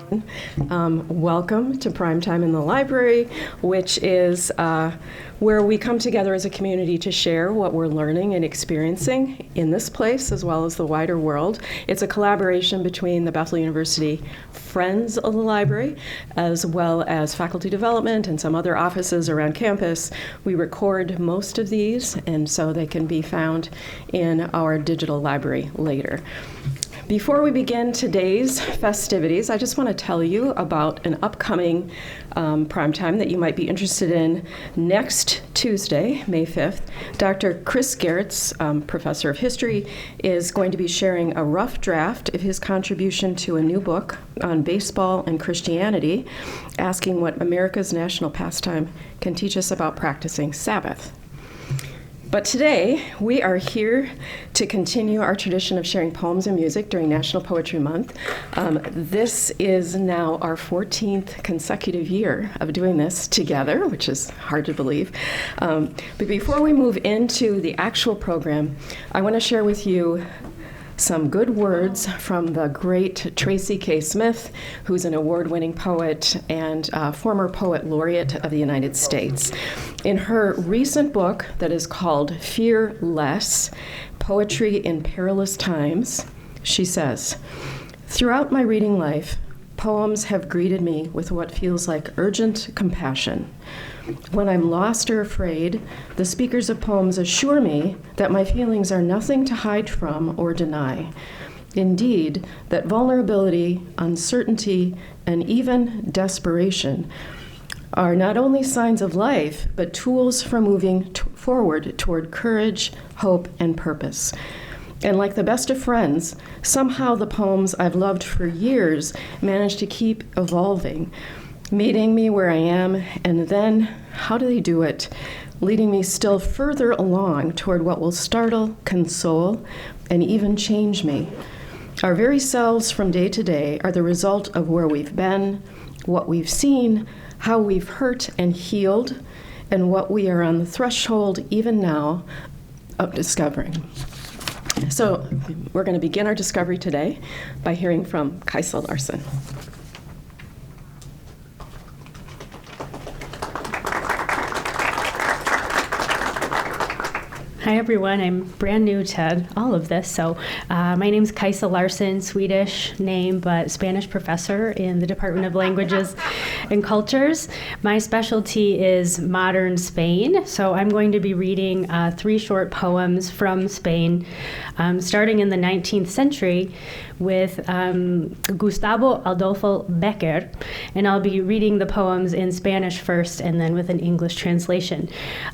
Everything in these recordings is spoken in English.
Welcome to Primetime in the Library, which is where we come together as a community to share what we're learning and experiencing in this place as well as the wider world. It's a collaboration between the Bethel University Friends of the Library as well as faculty development and some other offices around campus. We record most of these, and so they can be found in our digital library later. Before we begin today's festivities, I just want to tell you about an upcoming primetime that you might be interested in next Tuesday, May 5th. Dr. Chris Garrett's professor of history is going to be sharing a rough draft of his contribution to a new book on baseball and Christianity, asking what America's national pastime can teach us about practicing Sabbath. But today, we are here to continue our tradition of sharing poems and music during National Poetry Month. This is now our 14th consecutive year of doing this together, which is hard to believe. But before we move into the actual program, I want to share with you some good words from the great Tracy K. Smith, who's an award-winning poet and former poet laureate of the United States. In her recent book that is called Fear Less, Poetry in Perilous Times, she says, "Throughout my reading life, poems have greeted me with what feels like urgent compassion. When I'm lost or afraid, the speakers of poems assure me that my feelings are nothing to hide from or deny. Indeed, that vulnerability, uncertainty, and even desperation are not only signs of life, but tools for moving forward toward courage, hope, and purpose. And like the best of friends, somehow the poems I've loved for years manage to keep evolving, meeting me where I am, and then, how do they do it? Leading me still further along toward what will startle, console, and even change me. Our very selves from day to day are the result of where we've been, what we've seen, how we've hurt and healed, and what we are on the threshold, even now, of discovering." So we're going to begin our discovery today by hearing from Kajsa Larson. Hi everyone, I'm brand new to all of this. So my name's Kajsa Larson, Swedish name, but Spanish professor in the Department of Languages and Cultures. My specialty is modern Spain. So I'm going to be reading 3 short poems from Spain, starting in the 19th century with Gustavo Adolfo Bécquer, and I'll be reading the poems in Spanish first and then with an English translation.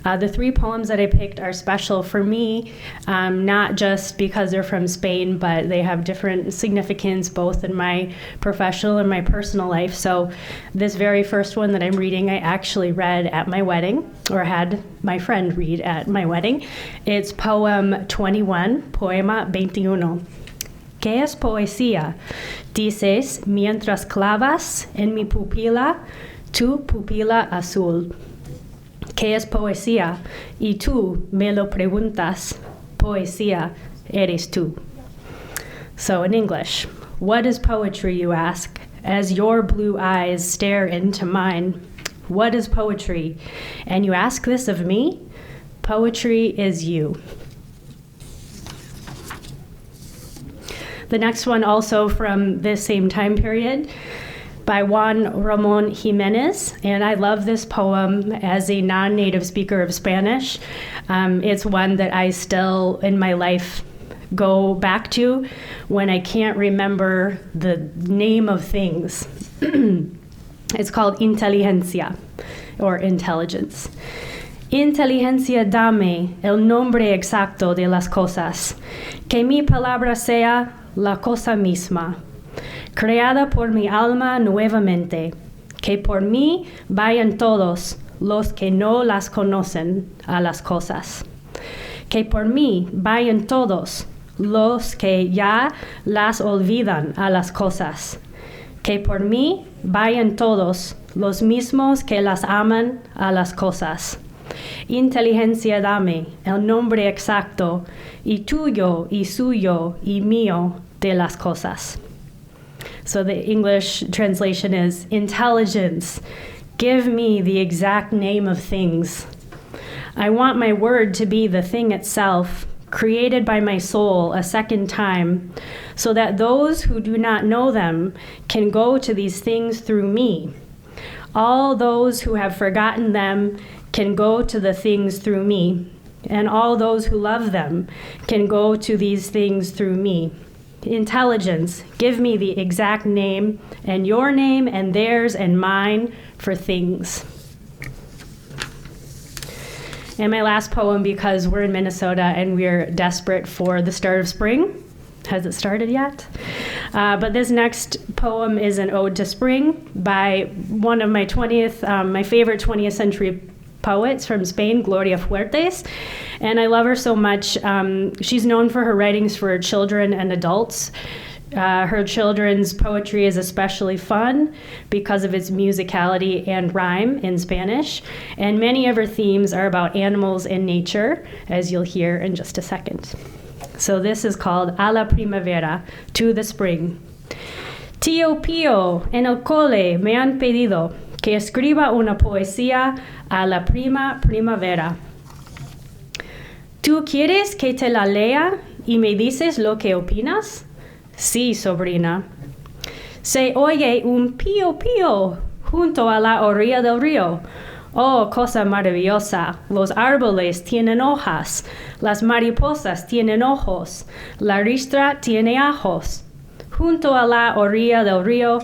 The 3 poems that I picked are special for me, not just because they're from Spain, but they have different significance both in my professional and my personal life. So this very first one that I'm reading, I actually read at my wedding, or had my friend read at my wedding. It's poem 21, Poema 21. ¿Qué es poesía? Dices mientras clavas en mi pupila tu pupila azul. ¿Qué es poesía? Y tú me lo preguntas. Poesía eres tú. So in English, what is poetry, you ask, as your blue eyes stare into mine? What is poetry? And you ask this of me? Poetry is you. The next one also from this same time period by Juan Ramon Jimenez, and I love this poem as a non-native speaker of Spanish. It's one that I still in my life go back to when I can't remember the name of things. It's called Inteligencia, or intelligence. Inteligencia, dame el nombre exacto de las cosas, que mi palabra sea la cosa misma, creada por mi alma nuevamente, que por mí vayan todos los que no las conocen a las cosas, que por mí vayan todos los que ya las olvidan a las cosas, que por mí vayan todos los mismos que las aman a las cosas. Inteligencia, dame el nombre exacto y tuyo y suyo y mío de las cosas. So the English translation is, intelligence, give me the exact name of things. I want my word to be the thing itself, created by my soul a second time, so that those who do not know them can go to these things through me. All those who have forgotten them can go to the things through me, and all those who love them can go to these things through me. Intelligence, give me the exact name, and your name and theirs and mine for things. And my last poem, because we're in Minnesota and we're desperate for the start of spring. Has it started yet? But this next poem is an ode to spring by one of my my favorite 20th century poets from Spain, Gloria Fuertes. And I love her so much. She's known for her writings for children and adults. Her children's poetry is especially fun because of its musicality and rhyme in Spanish. And many of her themes are about animals and nature, as you'll hear in just a second. So this is called A la Primavera, to the spring. Tío Pío en el cole me han pedido que escriba una poesía a la primavera. ¿Tú quieres que te la lea y me dices lo que opinas? Sí, sobrina. Se oye un pío pío junto a la orilla del río. Oh, cosa maravillosa, los árboles tienen hojas, las mariposas tienen ojos, la ristra tiene ajos. Junto a la orilla del río,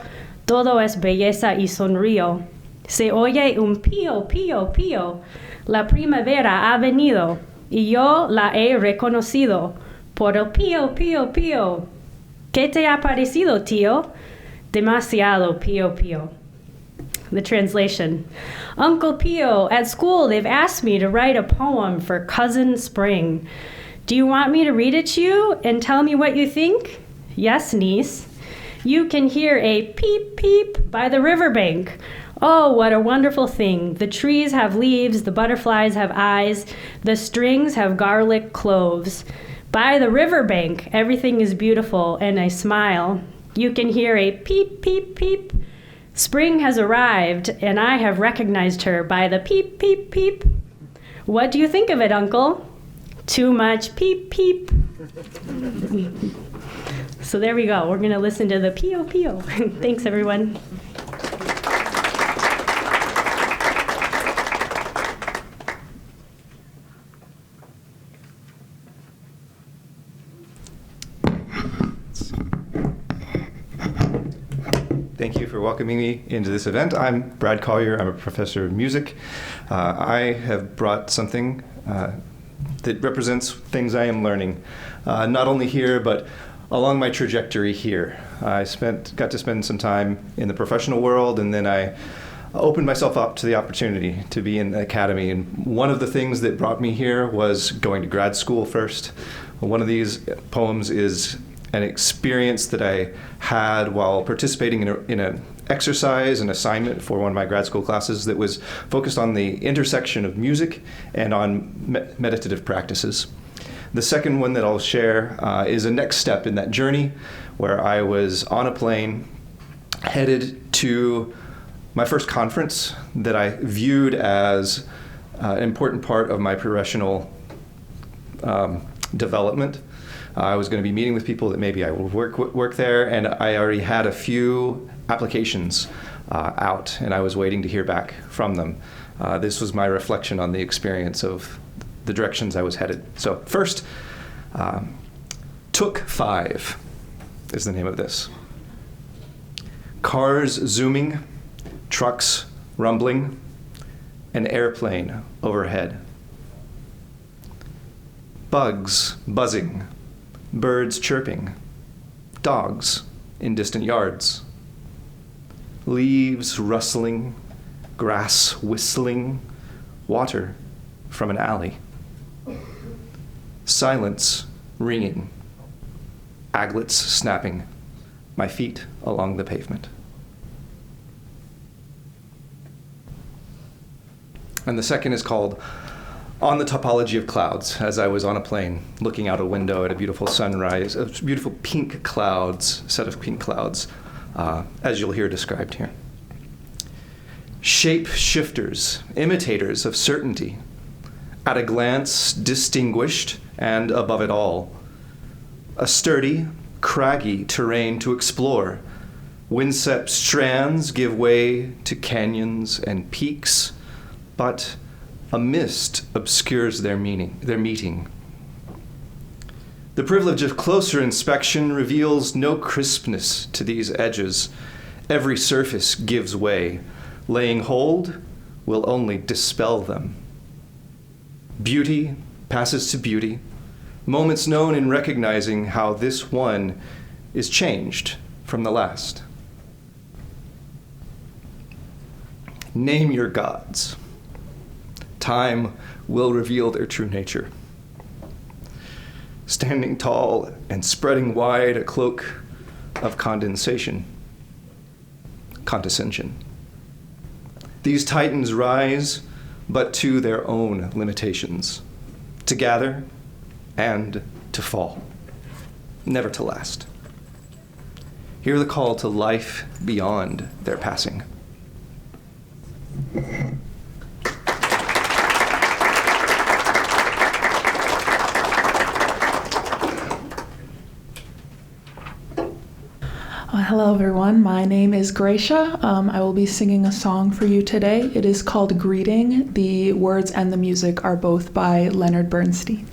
todo es belleza y sonrío. Se oye un pío, pío, pío, la primavera ha venido, y yo la he reconocido, por el pío, pío, pío. ¿Qué te ha parecido, tío? Demasiado pío, pío. The translation. Uncle Pio, at school they've asked me to write a poem for Cousin Spring. Do you want me to read it to you and tell me what you think? Yes, niece. You can hear a peep peep by the riverbank. Oh, what a wonderful thing. The trees have leaves, the butterflies have eyes, the strings have garlic cloves. By the riverbank, everything is beautiful, and I smile. You can hear a peep peep peep. Spring has arrived, and I have recognized her by the peep, peep, peep. What do you think of it, Uncle? Too much peep, peep. So there we go. We're going to listen to the pio, pio. Thanks, everyone. Thank you for welcoming me into this event. I'm Brad Cawyer. I'm a professor of music. I have brought something that represents things I am learning, not only here, but along my trajectory here. I got to spend some time in the professional world, and then I opened myself up to the opportunity to be in the academy. And one of the things that brought me here was going to grad school first. One of these poems is an experience that I had while participating in an exercise, an assignment for one of my grad school classes that was focused on the intersection of music and on meditative practices. The second one that I'll share is a next step in that journey, where I was on a plane headed to my first conference that I viewed as an important part of my professional development. I was going to be meeting with people that maybe I would work there, and I already had a few applications out, and I was waiting to hear back from them. This was my reflection on the experience of the directions I was headed. So first, Took 5 is the name of this. Cars zooming, trucks rumbling, an airplane overhead. Bugs buzzing, birds chirping, dogs in distant yards. Leaves rustling, grass whistling, water from an alley. Silence ringing, aglets snapping, my feet along the pavement. And the second is called On the Topology of Clouds, as I was on a plane looking out a window at a beautiful sunrise, beautiful pink clouds, set of pink clouds as you'll hear described here. Shape shifters, imitators of certainty, at a glance distinguished and above it all. A sturdy, craggy terrain to explore. Windswept strands give way to canyons and peaks, but a mist obscures their meeting. The privilege of closer inspection reveals no crispness to these edges. Every surface gives way. Laying hold will only dispel them. Beauty passes to beauty, moments known in recognizing how this one is changed from the last. Name your gods. Time will reveal their true nature. Standing tall and spreading wide a cloak of condescension. These titans rise, but to their own limitations, to gather and to fall, never to last. Hear the call to life beyond their passing. Hello everyone, my name is Gracia. I will be singing a song for you today. It is called Greeting. The words and the music are both by Leonard Bernstein.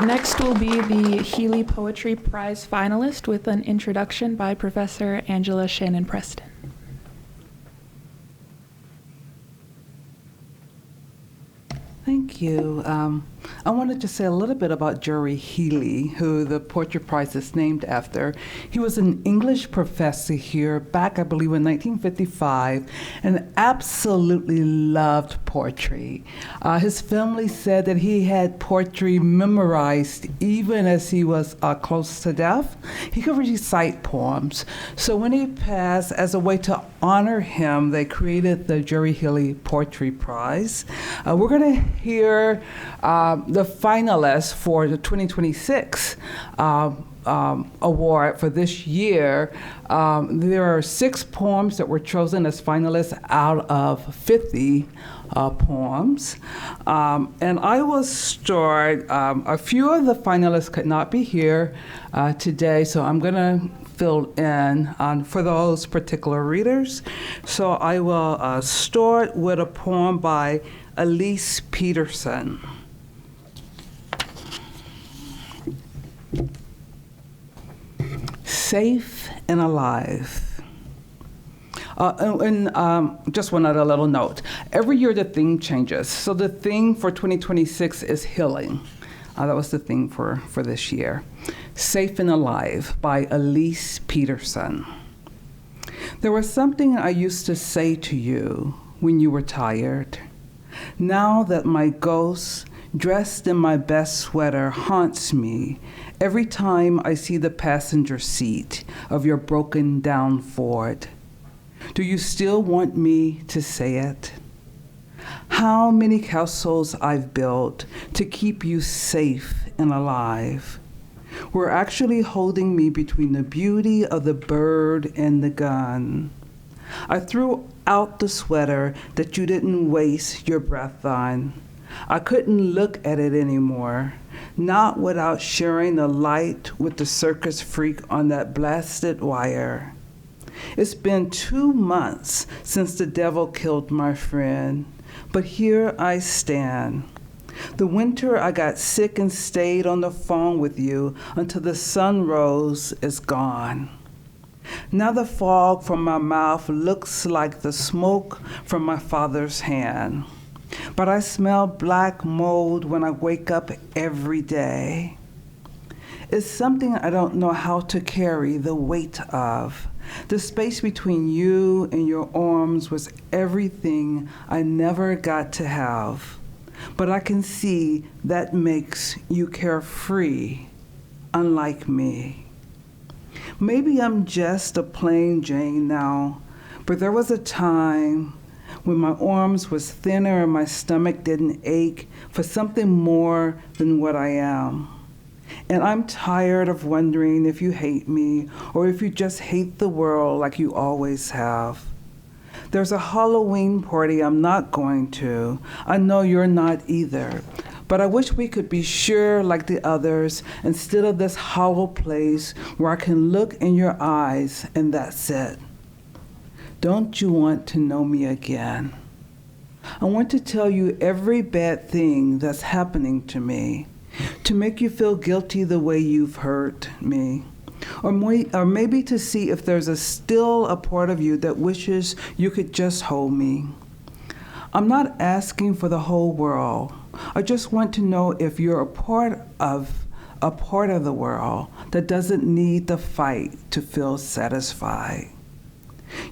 Next will be the Healy Poetry Prize finalist with an introduction by Professor Angela Shannon Preston. Thank you. I wanted to say a little bit about Jerry Healy, who the Poetry Prize is named after. He was an English professor here back, I believe, in 1955, and absolutely loved poetry. His family said that he had poetry memorized even as he was close to death. He could recite poems. So when he passed, as a way to honor him, they created the Jerry Healy Poetry Prize. We're going to hear the finalists for the 2026 award for this year. There are 6 poems that were chosen as finalists out of 50 poems. And I will start. A few of the finalists could not be here today, so I'm going to fill in for those particular readers. So I will start with a poem by Alyse Petersen. safe and alive. Just one other little note. Every year the theme changes. So the theme for 2026 is healing. That was the theme for this year. Safe and Alive by Alyse Petersen. There was something I used to say to you when you were tired. Now that my ghost, dressed in my best sweater, haunts me every time I see the passenger seat of your broken down Ford. Do you still want me to say it? How many castles I've built to keep you safe and alive were actually holding me between the beauty of the bird and the gun. I threw out the sweater that you didn't waste your breath on. I couldn't look at it anymore, not without sharing the light with the circus freak on that blasted wire. It's been 2 months since the devil killed my friend, but here I stand. The winter I got sick and stayed on the phone with you until the sun rose is gone. Now the fog from my mouth looks like the smoke from my father's hand. But I smell black mold when I wake up every day. It's something I don't know how to carry the weight of. The space between you and your arms was everything I never got to have. But I can see that makes you carefree, unlike me. Maybe I'm just a plain Jane now, but there was a time when my arms was thinner and my stomach didn't ache for something more than what I am. And I'm tired of wondering if you hate me or if you just hate the world like you always have. There's a Halloween party I'm not going to. I know you're not either. But I wish we could be sure like the others instead of this hollow place where I can look in your eyes and that's it. Don't you want to know me again? I want to tell you every bad thing that's happening to me, to make you feel guilty the way you've hurt me. Or maybe to see if there's still a part of you that wishes you could just hold me. I'm not asking for the whole world. I just want to know if you're a part of the world that doesn't need the fight to feel satisfied.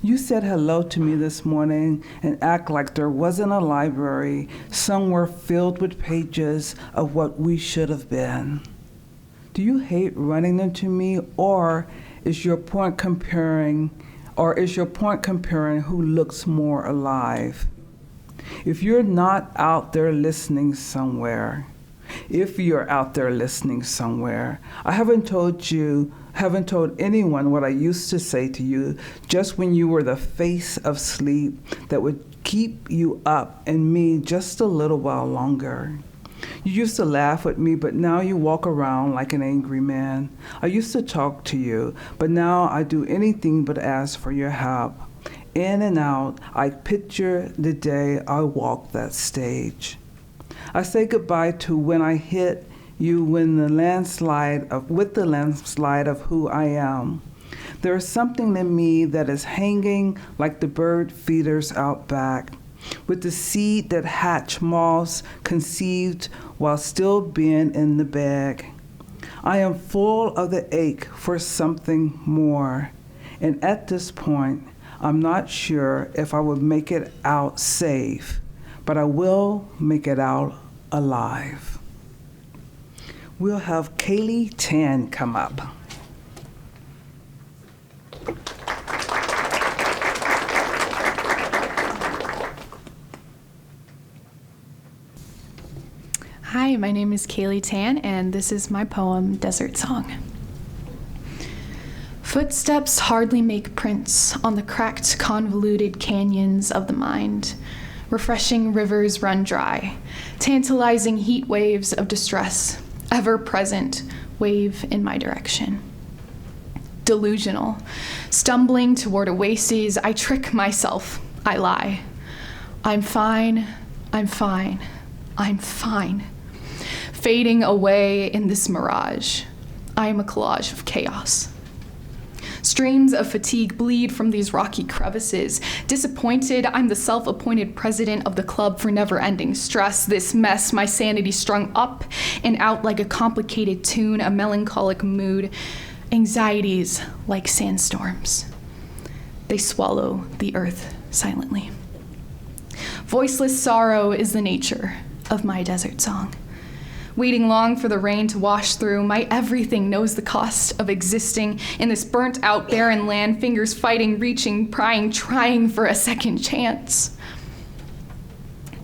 You said hello to me this morning and act like there wasn't a library somewhere filled with pages of what we should have been. Do you hate running into me, or is your point comparing who looks more alive? If you're not out there listening somewhere, I haven't told anyone what I used to say to you just when you were the face of sleep that would keep you up and me just a little while longer. You used to laugh at me, but now you walk around like an angry man. I used to talk to you, but now I do anything but ask for your help. In and out, I picture the day I walk that stage. I say goodbye to when I hit you with the landslide of who I am. There is something in me that is hanging like the bird feeders out back, with the seed that hatch moths conceived while still being in the bag. I am full of the ache for something more, and at this point, I'm not sure if I would make it out safe, but I will make it out alive. We'll have Kailey Tan come up. Hi, my name is Kailey Tan, and this is my poem, Desert Song. Footsteps hardly make prints on the cracked, convoluted canyons of the mind. Refreshing rivers run dry, tantalizing heat waves of distress, ever present, wave in my direction. Delusional, stumbling toward oases, I trick myself, I lie. I'm fine, I'm fine, I'm fine. Fading away in this mirage, I am a collage of chaos. Streams of fatigue bleed from these rocky crevices. Disappointed, I'm the self-appointed president of the club for never-ending stress. This mess, my sanity strung up and out like a complicated tune, a melancholic mood. Anxieties like sandstorms. They swallow the earth silently. Voiceless sorrow is the nature of my desert song. Waiting long for the rain to wash through, my everything knows the cost of existing in this burnt-out, barren land, fingers fighting, reaching, prying, trying for a second chance.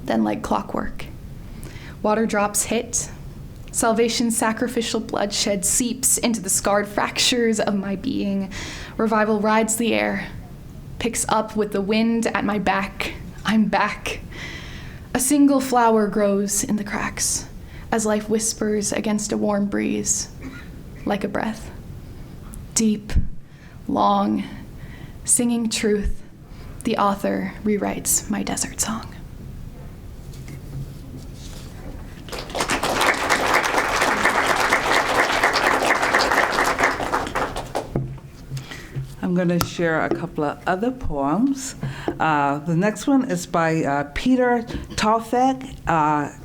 Then, like clockwork, water drops hit. Salvation's sacrificial bloodshed seeps into the scarred fractures of my being. Revival rides the air, picks up with the wind at my back. I'm back. A single flower grows in the cracks as life whispers against a warm breeze, like a breath. Deep, long, singing truth, the author rewrites my desert song. I'm going to share a couple of other poems. The next one is by Peter Tawfeek,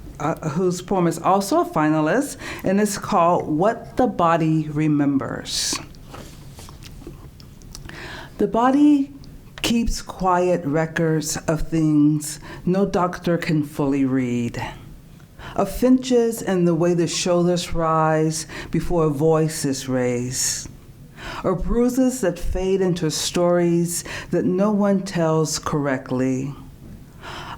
whose poem is also a finalist, and it's called What the Body Remembers. The body keeps quiet records of things no doctor can fully read, of finches and the way the shoulders rise before a voice is raised, or bruises that fade into stories that no one tells correctly,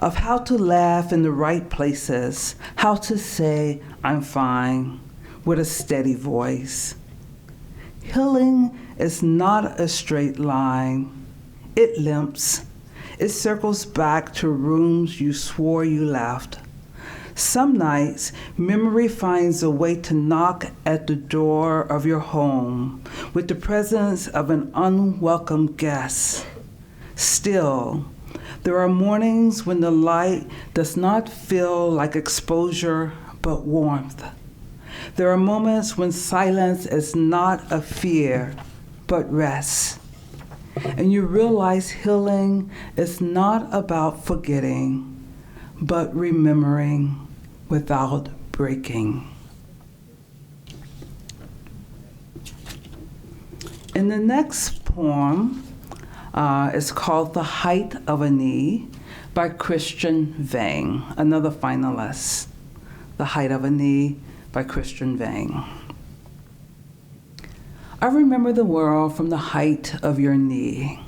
of how to laugh in the right places, how to say, I'm fine, with a steady voice. Healing is not a straight line. It limps. It circles back to rooms you swore you left. Some nights, memory finds a way to knock at the door of your home with the presence of an unwelcome guest. Still, there are mornings when the light does not feel like exposure, but warmth. There are moments when silence is not a fear, but rest. And you realize healing is not about forgetting, but remembering without breaking. And the next poem is called The Height of a Knee by Christian Vang, another finalist. The Height of a Knee by Christian Vang. I remember the world from the height of your knee,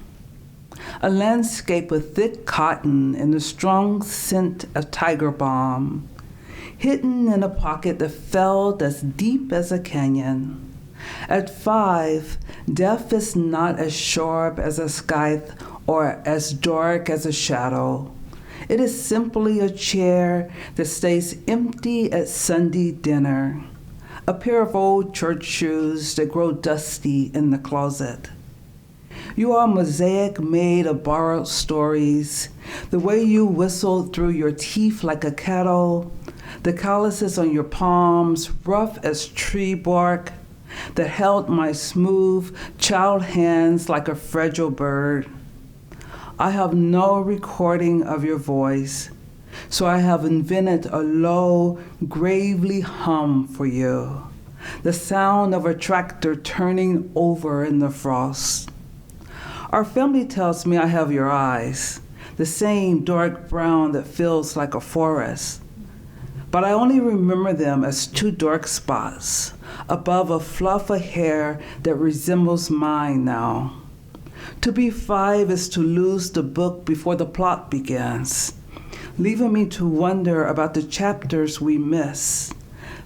a landscape of thick cotton and the strong scent of tiger balm, hidden in a pocket that felt as deep as a canyon. At 5, death is not as sharp as a scythe or as dark as a shadow. It is simply a chair that stays empty at Sunday dinner, a pair of old church shoes that grow dusty in the closet. You are a mosaic made of borrowed stories, the way you whistled through your teeth like a kettle, the calluses on your palms, rough as tree bark, that held my smooth child hands like a fragile bird. I have no recording of your voice, so I have invented a low, gravely hum for you, the sound of a tractor turning over in the frost. Our family tells me I have your eyes, the same dark brown that feels like a forest. But I only remember them as 2 dark spots above a fluff of hair that resembles mine now. To be 5 is to lose the book before the plot begins, leaving me to wonder about the chapters we miss,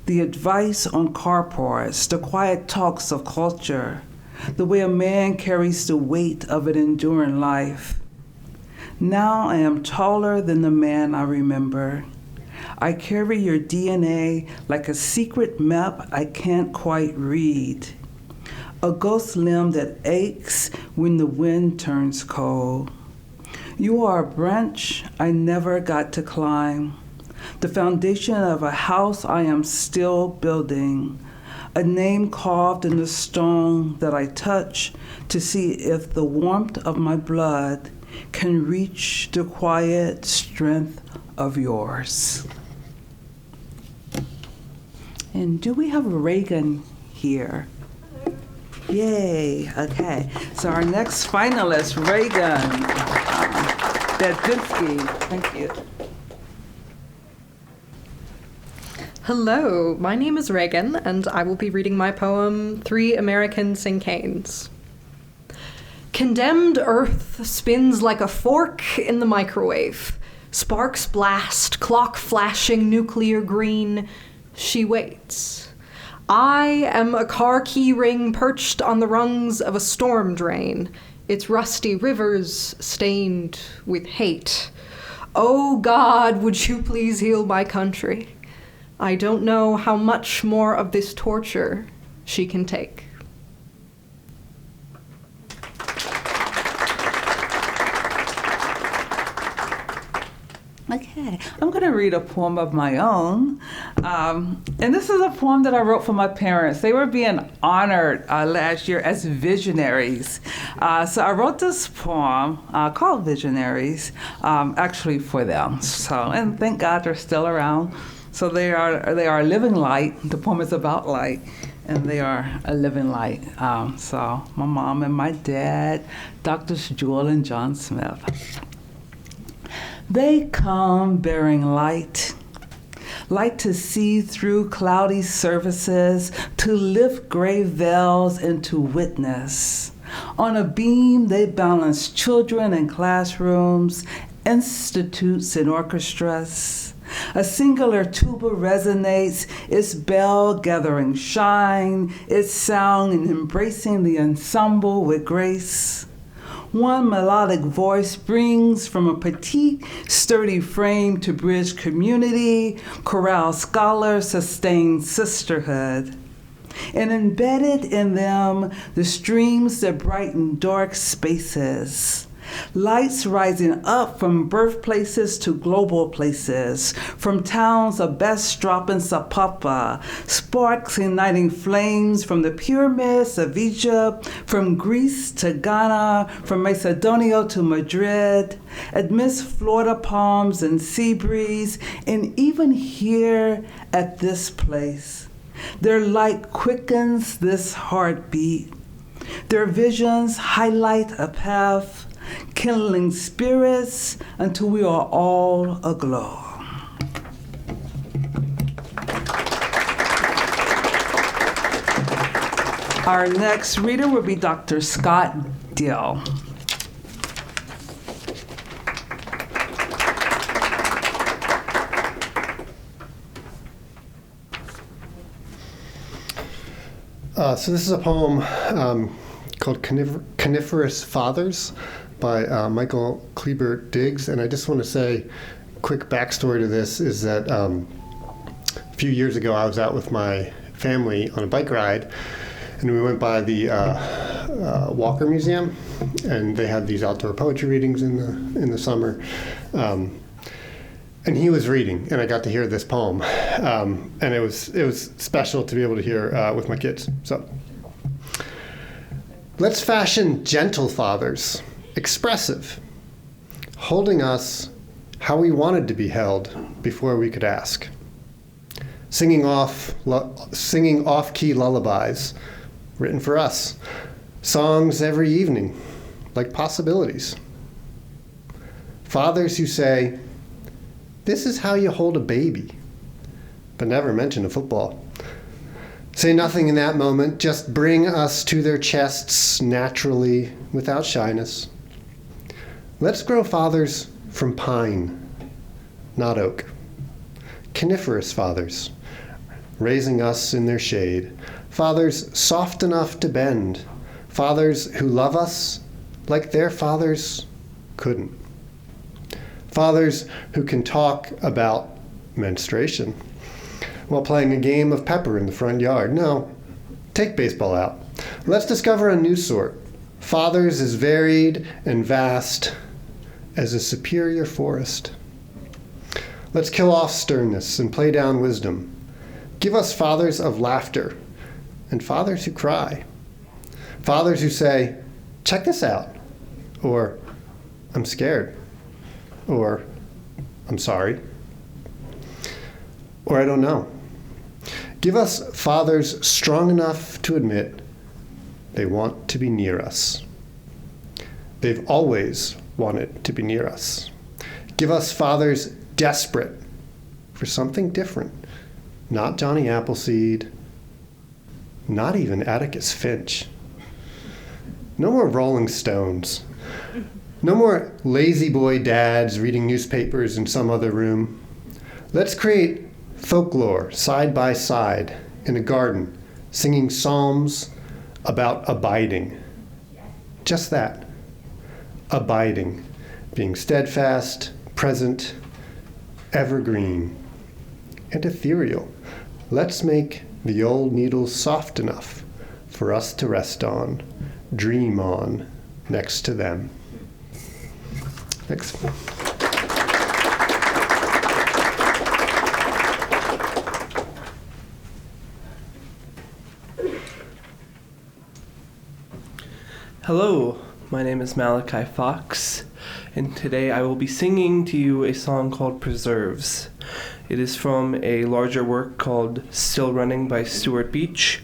the advice on carports, the quiet talks of culture, the way a man carries the weight of an enduring life. Now I am taller than the man I remember. I carry your DNA like a secret map I can't quite read, a ghost limb that aches when the wind turns cold. You are a branch I never got to climb, the foundation of a house I am still building, a name carved in the stone that I touch to see if the warmth of my blood can reach the quiet strength of yours. And do we have Reagan here? Yay, okay. So our next finalist, Reagan Badzinski. Thank you. Hello, my name is Reagan, and I will be reading my poem, 3 American Cinquains. Condemned Earth spins like a fork in the microwave. Sparks blast, clock flashing nuclear green. She waits. I am a car key ring perched on the rungs of a storm drain, its rusty rivers stained with hate. Oh God, would you please heal my country? I don't know how much more of this torture she can take. Okay, I'm going to read a poem of my own. And this is a poem that I wrote for my parents. They were being honored last year as visionaries. So I wrote this poem called Visionaries, actually for them. So, and thank God they're still around. So they are a living light. The poem is about light, and they are a living light. So my mom and my dad, Drs. Jewel and John Smith. They come bearing light, light to see through cloudy surfaces, to lift gray veils into witness. On a beam, they balance children in classrooms, institutes and orchestras. A singular tuba resonates, its bell gathering shine, its sound and embracing the ensemble with grace. One melodic voice springs from a petite, sturdy frame to bridge community, corral scholars, sustain sisterhood. And embedded in them, the streams that brighten dark spaces. Lights rising up from birthplaces to global places, from towns of Bestrop and Sapapa, sparks igniting flames from the pyramids of Egypt, from Greece to Ghana, from Macedonia to Madrid, amidst Florida palms and sea breeze, and even here at this place. Their light quickens this heartbeat. Their visions highlight a path, kindling spirits until we are all aglow. Our next reader will be Dr. Scott Dill. So this is a poem called Coniferous Fathers by Michael Kleber Diggs, and I just want to say, quick backstory to this is that a few years ago I was out with my family on a bike ride, and we went by the Walker Museum, and they had these outdoor poetry readings in the summer, and he was reading, and I got to hear this poem, and it was special to be able to hear with my kids. So, let's fashion gentle fathers, expressive, holding us how we wanted to be held before we could ask, singing off-key lullabies written for us, songs every evening, like possibilities. Fathers who say, "This is how you hold a baby," but never mention a football. Say nothing in that moment, just bring us to their chests naturally, without shyness. Let's grow fathers from pine, not oak. Coniferous fathers, raising us in their shade. Fathers soft enough to bend. Fathers who love us like their fathers couldn't. Fathers who can talk about menstruation while playing a game of pepper in the front yard. No, take baseball out. Let's discover a new sort. Fathers as varied and vast as a superior forest. Let's kill off sternness and play down wisdom. Give us fathers of laughter, and fathers who cry. Fathers who say, check this out, or I'm scared, or I'm sorry, or I don't know. Give us fathers strong enough to admit they want to be near us. They've always wanted to be near us. Give us fathers desperate for something different. Not Johnny Appleseed, not even Atticus Finch. No more Rolling Stones. No more lazy boy dads reading newspapers in some other room. Let's create folklore side by side in a garden, singing psalms about abiding. Just that, abiding, being steadfast, present, evergreen, and ethereal. Let's make the old needles soft enough for us to rest on, dream on, next to them. Thanks. Hello, my name is Malachi Fox, and today I will be singing to you a song called Preserves. It is from a larger work called Still Running by Stuart Beach,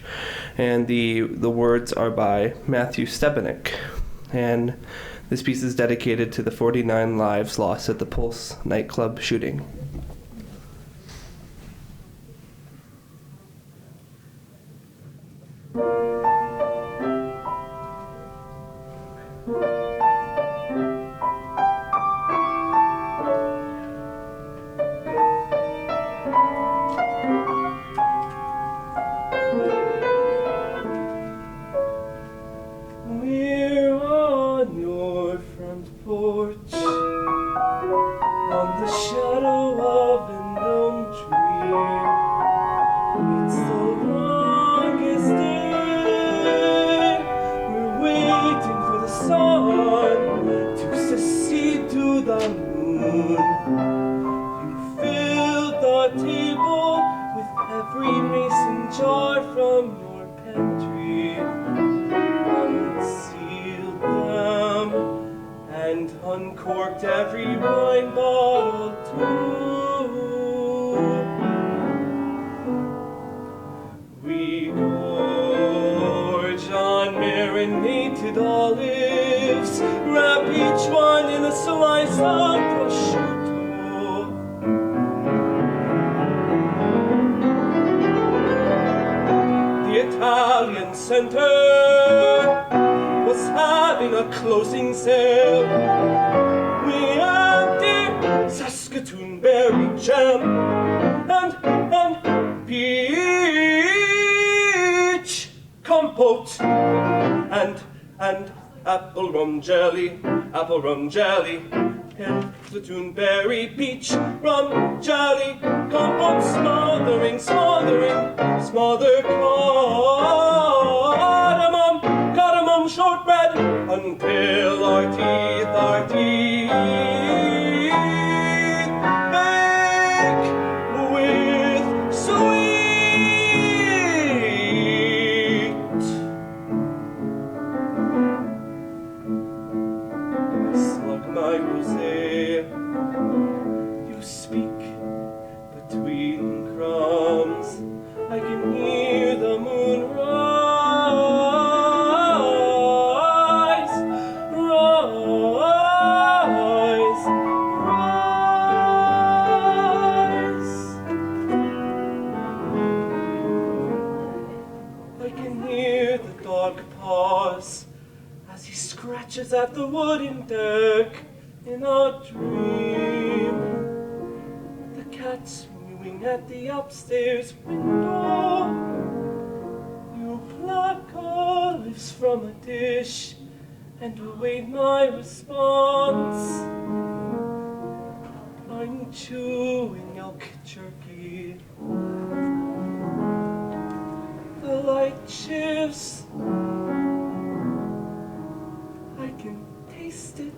and the words are by Matthew Stepanek. And this piece is dedicated to the 49 lives lost at the Pulse nightclub shooting. Apple rum jelly, platoon berry peach rum jelly, compote smothering, smother cardamom shortbread until our teeth bake with sweet. My rosé, you speak between crumbs. I can hear the moon rise. I can hear the dog pause as he scratches at the wooden deck. In a dream, the cat's mewing at the upstairs window. You pluck olives from a dish and await my response. I'm chewing elk jerky. The light shifts. I can taste it.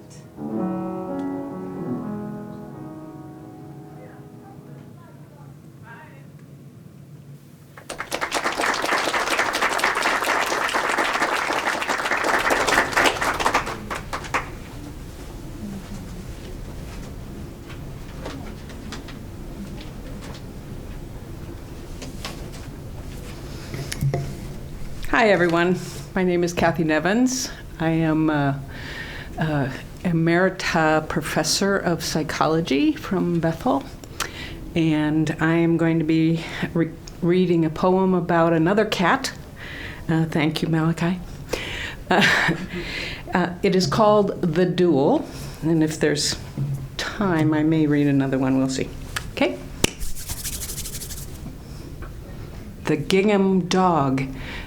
Hi, everyone. My name is Kathy Nevins. I am Emerita Professor of Psychology from Bethel, and I am going to be reading a poem about another cat. Thank you, Malachi. It is called The Duel, and if there's time, I may read another one. We'll see. Okay? The gingham dog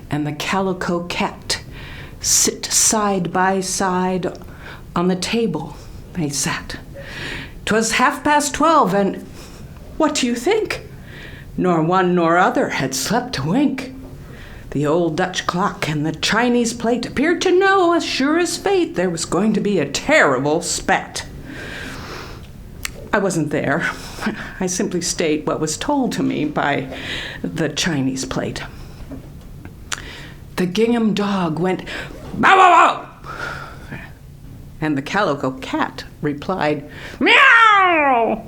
and the calico cat sit side by side on the table. They sat. 'Twas 12:30, and what do you think? Nor one nor other had slept a wink. The old Dutch clock and the Chinese plate appeared to know, as sure as fate, there was going to be a terrible spat. I wasn't there. I simply state what was told to me by the Chinese plate. The gingham dog went, bow, bow, bow, and the calico cat replied, meow.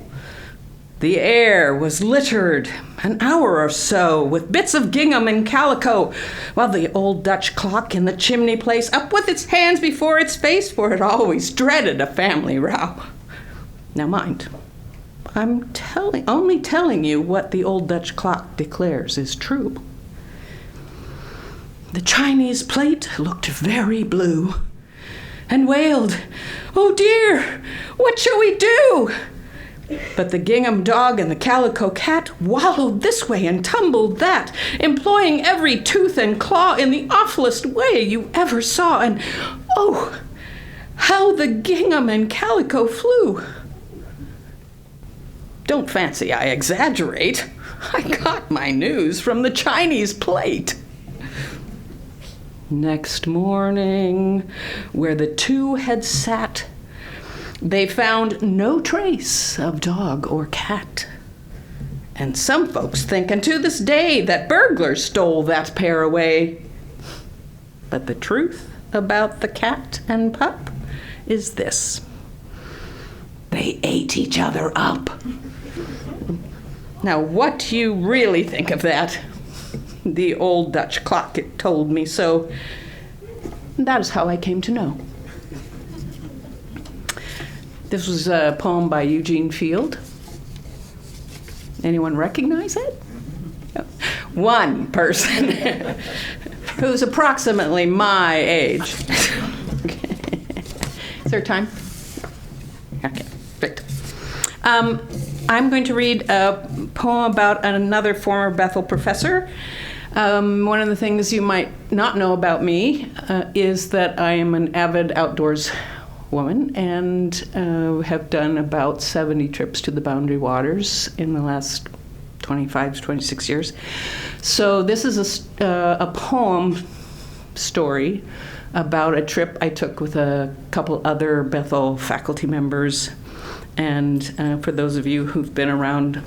The air was littered an hour or so with bits of gingham and calico, while the old Dutch clock in the chimney place up with its hands before its face, for it always dreaded a family row. Now mind, I'm only telling you what the old Dutch clock declares is true. The Chinese plate looked very blue and wailed, "Oh dear, what shall we do?" But the gingham dog and the calico cat wallowed this way and tumbled that, employing every tooth and claw in the awfulest way you ever saw. And oh, how the gingham and calico flew! Don't fancy I exaggerate. I got my news from the Chinese plate. Next morning, where the two had sat, they found no trace of dog or cat. And some folks think, and to this day, that burglars stole that pair away. But the truth about the cat and pup is this: they ate each other up. Now, what do you really think of that? The old Dutch clock, it told me so. That is how I came to know. This was a poem by Eugene Field. Anyone recognize it? One person who's approximately my age. Okay. Is there time? Okay, great. I'm going to read a poem about another former Bethel professor. One of the things you might not know about me is that I am an avid outdoors woman and have done about 70 trips to the Boundary Waters in the last 25 to 26 years. So this is a poem story about a trip I took with a couple other Bethel faculty members. And for those of you who've been around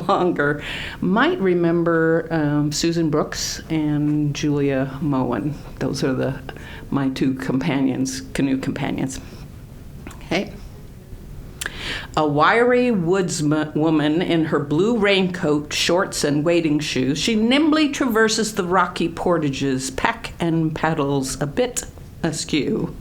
longer, might remember Susan Brooks and Julia Moen. Those are my two companions, canoe companions. Okay. A wiry woodswoman in her blue raincoat, shorts, and wading shoes, she nimbly traverses the rocky portages, pack and paddles a bit askew.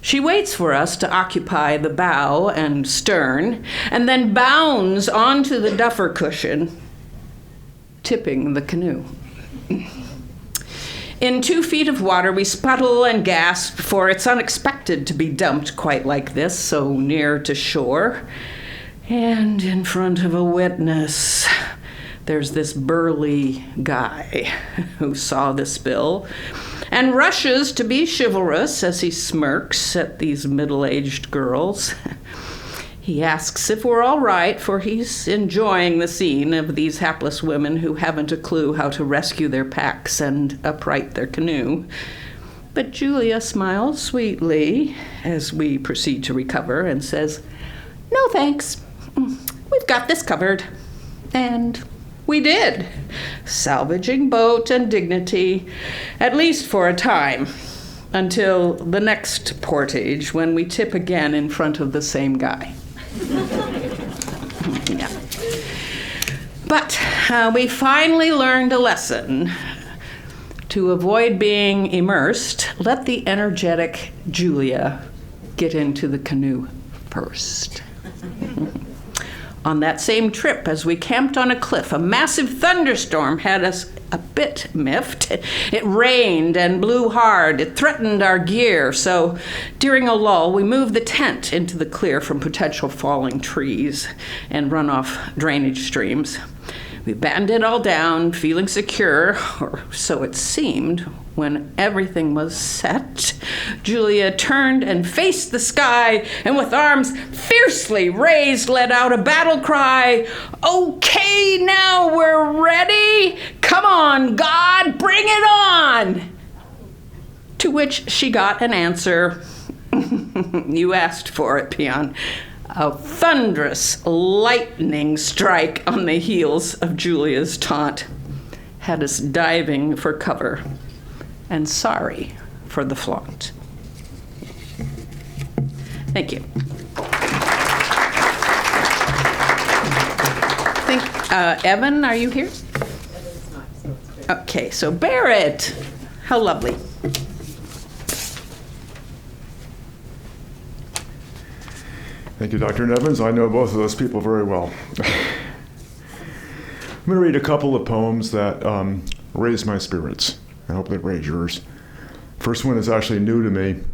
She waits for us to occupy the bow and stern, and then bounds onto the duffer cushion, tipping the canoe. In 2 feet of water, we sputtle and gasp, for it's unexpected to be dumped quite like this, so near to shore. And in front of a witness, there's this burly guy who saw the spill and rushes to be chivalrous as he smirks at these middle-aged girls. He asks if we're all right, for he's enjoying the scene of these hapless women who haven't a clue how to rescue their packs and upright their canoe. But Julia smiles sweetly as we proceed to recover and says, "No thanks, we've got this covered." And we did, salvaging boat and dignity, at least for a time, until the next portage, when we tip again in front of the same guy. Yeah. But we finally learned a lesson. To avoid being immersed, let the energetic Julia get into the canoe first. On that same trip, as we camped on a cliff, a massive thunderstorm had us a bit miffed. It rained and blew hard. It threatened our gear. So during a lull, we moved the tent into the clear from potential falling trees and runoff drainage streams. We battened it all down, feeling secure, or so it seemed. When everything was set, Julia turned and faced the sky, and with arms fiercely raised, let out a battle cry. Okay, now we're ready. Come on, God, bring it on. To which she got an answer. You asked for it, peon. A thunderous lightning strike on the heels of Julia's taunt had us diving for cover and sorry for the flaunt. Thank you. Evan, are you here? Okay, so Barret, how lovely. Thank you, Dr. Nevins. I know both of those people very well. I'm going to read a couple of poems that raise my spirits. I hope they raise yours. First one is actually new to me.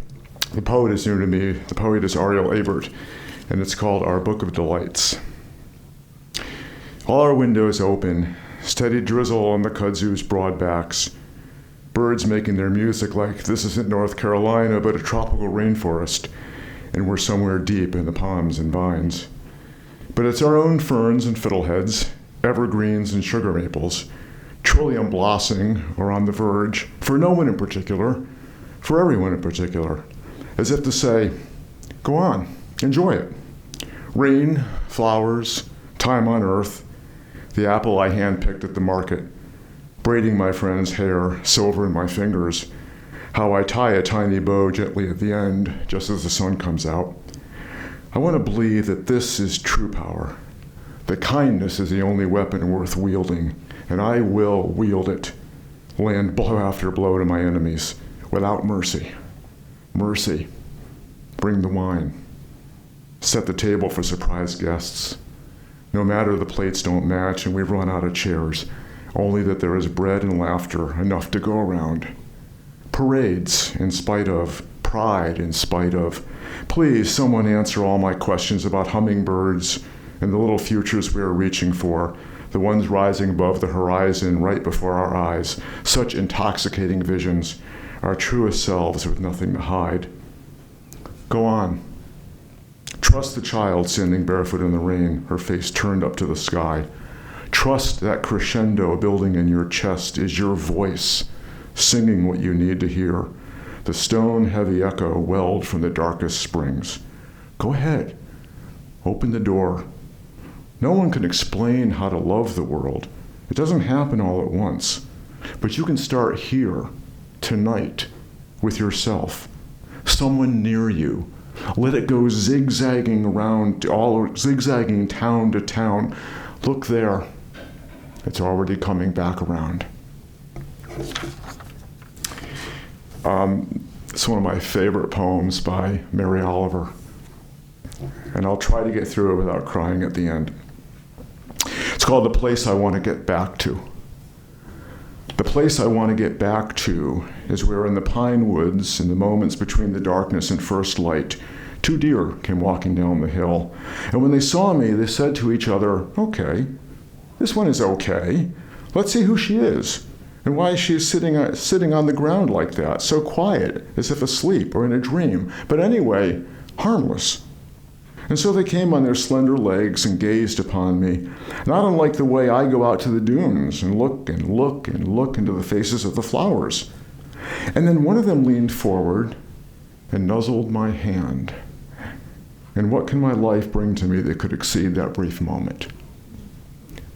The poet is new to me. The poet is Ariel Ebert, and it's called Our Book of Delights. All our windows open, steady drizzle on the kudzu's broad backs, birds making their music like this isn't North Carolina, but a tropical rainforest, and we're somewhere deep in the palms and vines. But it's our own ferns and fiddleheads, evergreens and sugar maples, trillium blossoming or on the verge, for no one in particular, for everyone in particular, as if to say, go on, enjoy it. Rain, flowers, time on earth, the apple I handpicked at the market, braiding my friend's hair, silver in my fingers, how I tie a tiny bow gently at the end, just as the sun comes out. I want to believe that this is true power, that kindness is the only weapon worth wielding, and I will wield it, land blow after blow to my enemies, without mercy. Mercy, bring the wine. Set the table for surprise guests. No matter the plates don't match and we've run out of chairs, only that there is bread and laughter, enough to go around. Parades in spite of, pride in spite of. Please, someone answer all my questions about hummingbirds and the little futures we are reaching for, the ones rising above the horizon right before our eyes, such intoxicating visions, our truest selves with nothing to hide. Go on. Trust the child standing barefoot in the rain, her face turned up to the sky. Trust that crescendo building in your chest is your voice, singing what you need to hear, the stone-heavy echo welled from the darkest springs. Go ahead, open the door. No one can explain how to love the world. It doesn't happen all at once, but you can start here, tonight, with yourself, someone near you. Let it go zigzagging around, zigzagging town to town. Look there, it's already coming back around. It's one of my favorite poems by Mary Oliver, and I'll try to get through it without crying at the end. It's called The Place I Want to Get Back to. The place I want to get back to is where in the pine woods, in the moments between the darkness and first light, 2 deer came walking down the hill. And when they saw me, they said to each other, okay, this one is okay. Let's see who she is. And why is she sitting on the ground like that, so quiet, as if asleep or in a dream, but anyway, harmless. And so they came on their slender legs and gazed upon me, not unlike the way I go out to the dunes and look and look and look into the faces of the flowers. And then one of them leaned forward and nuzzled my hand. And what can my life bring to me that could exceed that brief moment?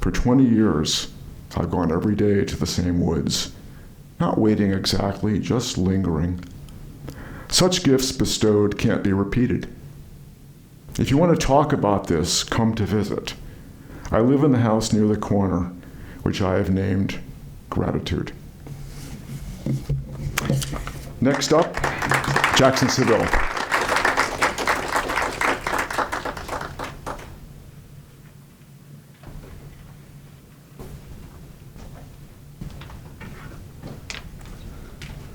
For 20 years, I've gone every day to the same woods, not waiting exactly, just lingering. Such gifts bestowed can't be repeated. If you want to talk about this, come to visit. I live in the house near the corner, which I have named Gratitude. Next up, Jaxen Saville.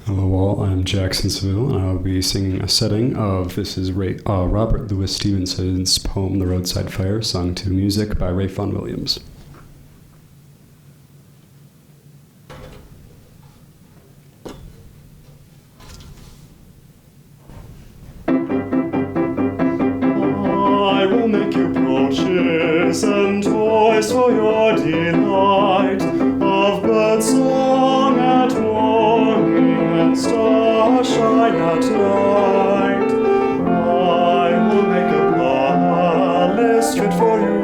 Hello all, I'm Jaxen Saville, and I'll be singing a setting of, this is Robert Louis Stevenson's poem, The Roadside Fire, sung to music by Ray Vaughan Williams. I will make you brooches and toys for your delight, of bird song at morning and starshine at night. I will make a palace fit for you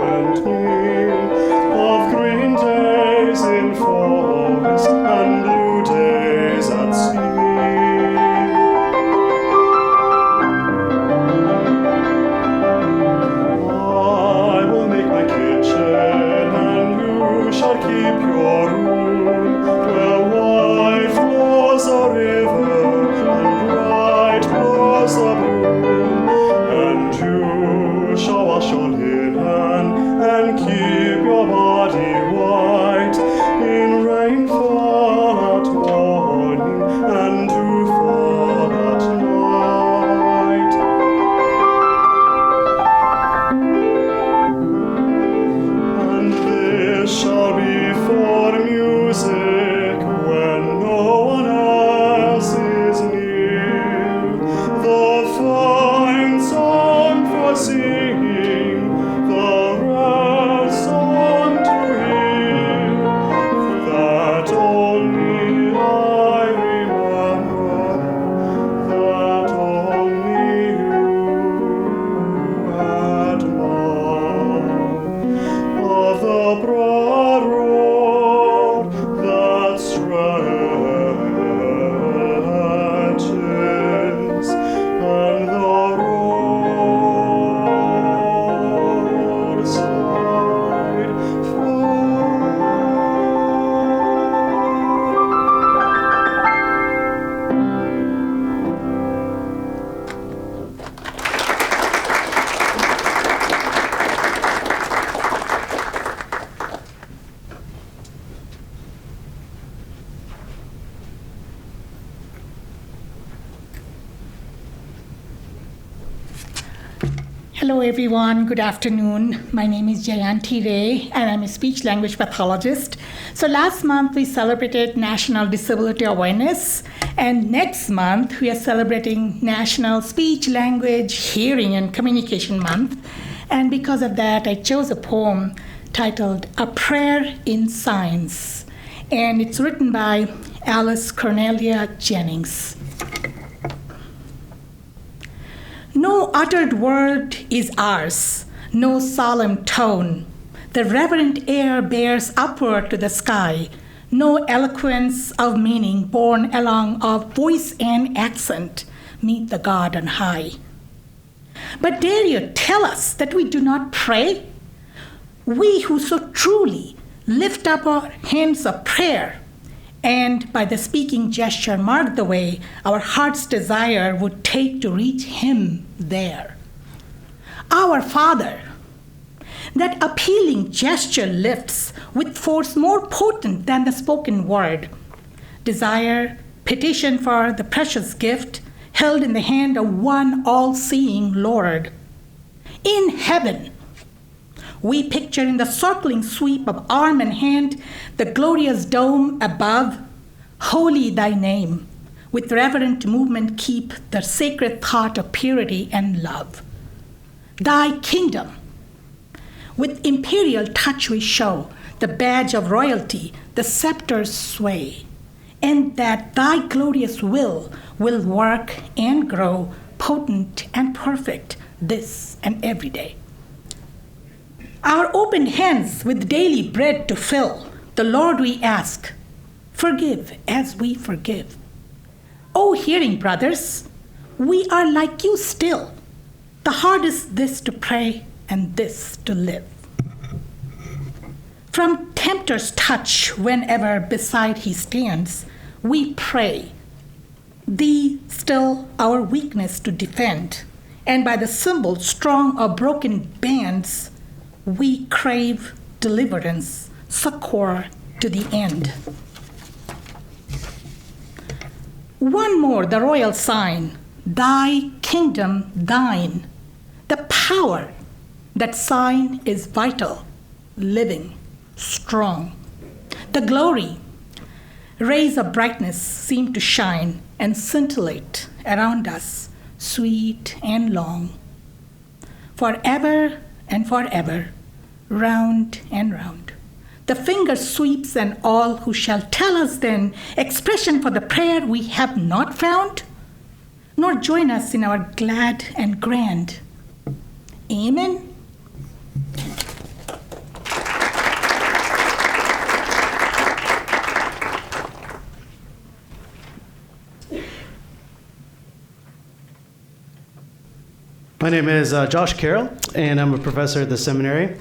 and me, of green days in forest and blue days at sea. Keep your room, where wide flows a river and bright blows a broom, and you shall wash your linen and keep your body white in rainfall at morning and dewfall at night. And this shall be for music when no one else is near, the fine song for singing, the rare song to hear, that only I remember, that only you admire, of the broad road that stretches, and the roadside Hello everyone, good afternoon. My name is Jayanti and I'm a speech language pathologist. So last month we celebrated National Disability Awareness, and next month we are celebrating National Speech, Language, Hearing and Communication Month. And because of that, I chose a poem titled A Prayer in Science, and it's written by Alice Cornelia Jennings. No uttered word is ours, no solemn tone. The reverent air bears upward to the sky, no eloquence of meaning borne along of voice and accent meet the God on high. But dare you tell us that we do not pray? We who so truly lift up our hands of prayer, and by the speaking gesture mark the way our heart's desire would take to reach him there. Our Father, that appealing gesture lifts with force more potent than the spoken word. Desire, petition for the precious gift held in the hand of one all-seeing Lord. In heaven, we picture in the circling sweep of arm and hand the glorious dome above. Holy thy name, with reverent movement keep the sacred thought of purity and love. Thy kingdom, with imperial touch we show the badge of royalty, the scepter's sway, and that thy glorious will work and grow potent and perfect this and every day. Our open hands with daily bread to fill, the Lord we ask, forgive as we forgive. O hearing brothers, we are like you still. The hardest this to pray and this to live. From tempter's touch, whenever beside he stands, we pray. thee still our weakness to defend, and by the symbol strong or broken bands, we crave deliverance, succor to the end. One more, the royal sign, thy kingdom thine. The power, that sign is vital, living, strong. The glory, rays of brightness seem to shine and scintillate around us, sweet and long. Forever and forever, round and round. The finger sweeps and all who shall tell us then expression for the prayer we have not found, nor join us in our glad and grand. Amen. My name is Josh Carroll, and I'm a professor at the seminary.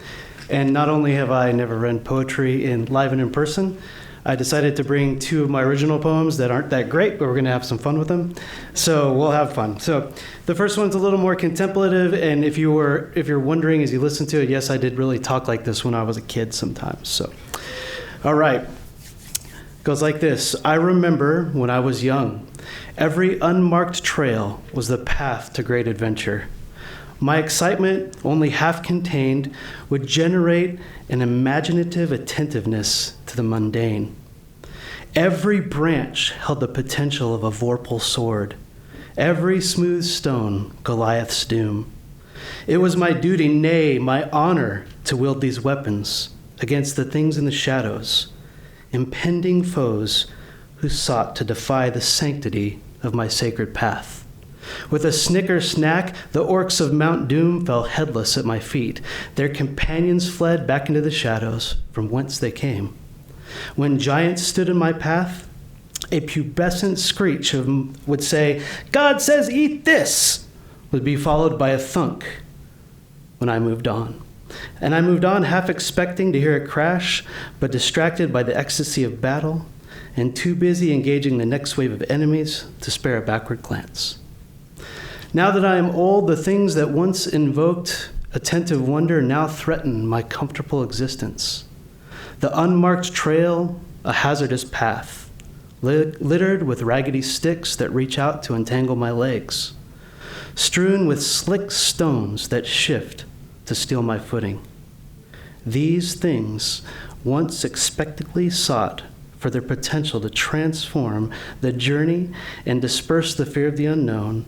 And not only have I never read poetry live and in person, I decided to bring two of my original poems that aren't that great, but we're going to have some fun with them. So we'll have fun. So the first one's a little more contemplative, and if you're wondering as you listen to it, yes, I did really talk like this when I was a kid sometimes. So, all right. Goes like this. I remember when I was young, every unmarked trail was the path to great adventure. My excitement, only half contained, would generate an imaginative attentiveness to the mundane. Every branch held the potential of a vorpal sword. Every smooth stone, Goliath's doom. It was my duty, nay, my honor, to wield these weapons against the things in the shadows, impending foes who sought to defy the sanctity of my sacred path. With a snicker snack, the orcs of Mount Doom fell headless at my feet. Their companions fled back into the shadows from whence they came. When giants stood in my path, a pubescent screech would say, "God says eat this," would be followed by a thunk when I moved on. And I moved on half expecting to hear a crash, but distracted by the ecstasy of battle and too busy engaging the next wave of enemies to spare a backward glance. Now that I am old, the things that once invoked attentive wonder now threaten my comfortable existence. The unmarked trail, a hazardous path, littered with raggedy sticks that reach out to entangle my legs, strewn with slick stones that shift to steal my footing. These things, once expectantly sought for their potential to transform the journey and disperse the fear of the unknown,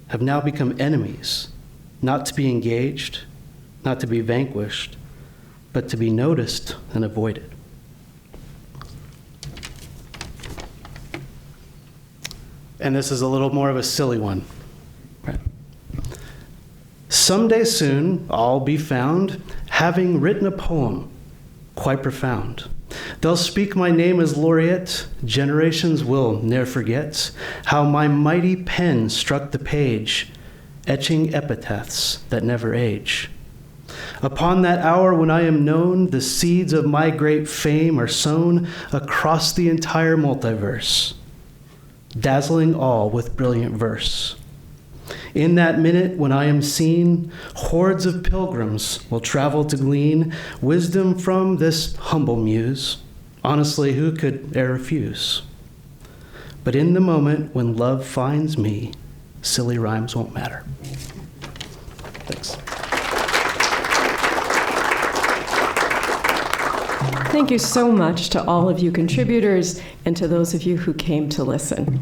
have now become enemies, not to be engaged, not to be vanquished, but to be noticed and avoided. And this is a little more of a silly one. Right. Someday soon, I'll be found having written a poem quite profound. They'll speak my name as laureate. Generations will ne'er forget how my mighty pen struck the page, etching epitaphs that never age. Upon that hour when I am known, the seeds of my great fame are sown across the entire multiverse, dazzling all with brilliant verse. In that minute when I am seen, hordes of pilgrims will travel to glean wisdom from this humble muse. Honestly, who could e'er refuse? But in the moment when love finds me, silly rhymes won't matter. Thanks. Thank you so much to all of you contributors and to those of you who came to listen.